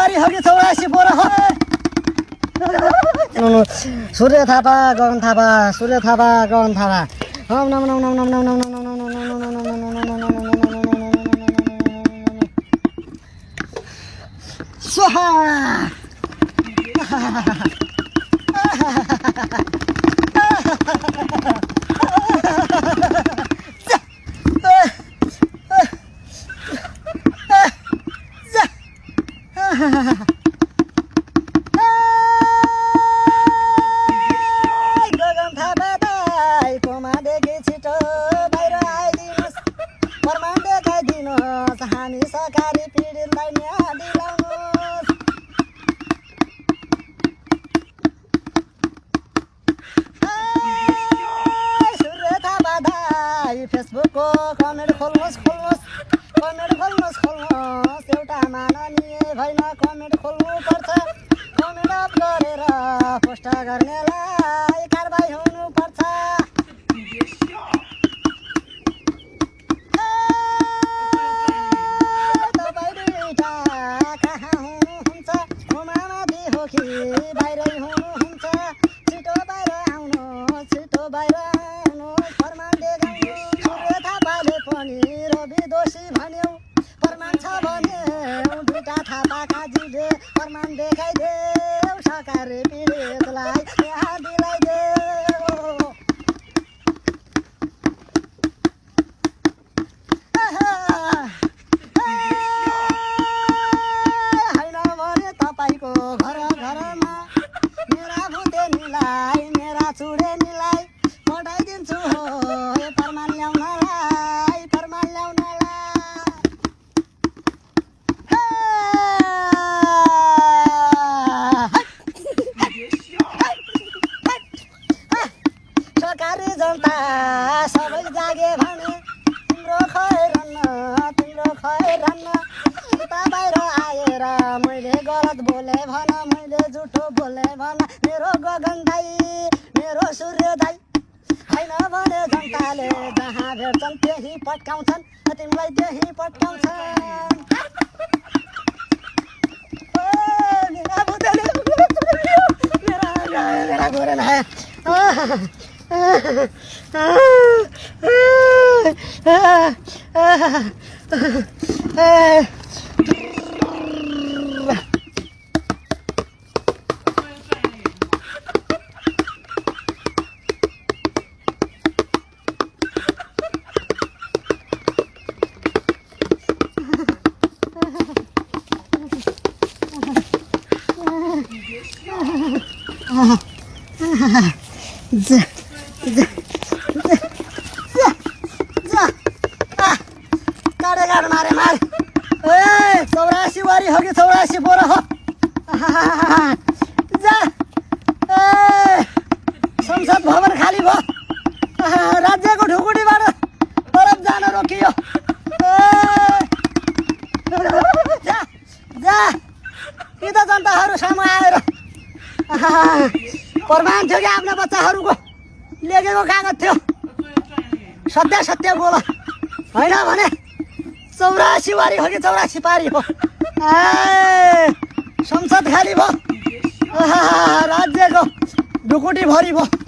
वारी हो कि 84 बोरा हो सूर्य थापा गगन थापा सूर्य थापा गगन थापा ओम नम नम नम नम नम नम नम स्वाहा गगन थापा दाइकोमा देखि छिटो बाहिर आइदिनुहोस् प्रमाण देखाइदिनुहोस् हामी सरकारी पीडितलाई न्याय दिलाउनुहोस् सूर्य थापा दाइ फेसबुकको कमेन्ट खोल्नुहोस् एउटा माननीय भएन कमेन्ट खोल्नुपर्छ कमेन्ट अफ गरेर पोस्ट गर्नेलाई कारबाही हुनुपर्छ तपाईँ दुईटा कहाँ हुनुहुन्छ माथि हो कि बाहिरै हुनुहुन्छ छिटो बाहिर आउनुहोस् प्रमाण देखाउनु सूर्य थापाले पनि रवि दोषी भन्यो प्रमाण छ भने दुईटा थापा काजीले प्रमाण देखाइदेऊ सरकारी पीडितलाई यहाँ दिलाइदेऊ होइन भने तपाईँको घर घरमा मेरा भुतेनीलाई मेरा चुडेनीलाई पठाइदिन्छु हो प्रमाण ल्याउनलाई सरकारी जनता सबै जागे भने तिम्रो खैरन्न उता बाहिर आएर मैले गलत बोले भन मैले झुटो बोले भन मेरो गगन दाइ मेरो सूर्य दाइ होइन भने जनताले जहाँ भेट्छन् त्यही पट्काउँछन् तिमीलाई त्यही पट्काउँछन् मेरा बुद्धले मेरा गोरे ना काटेगाड मारे 84 वारी हो कि 84 बोरा हो जा संसद भवन खाली भयो राज्यको ढुकुटीबाट तलब जान रोकियो जा कि त जनताहरू सामु आएर प्रमाण थियो कि आफ्ना बच्चाहरूको लेखेको कागज थियो सत्य बोल होइन भने 84 वारी हो कि 84 पारी हो संसद खाली भयो राज्यको ढुकुटी भरि भयो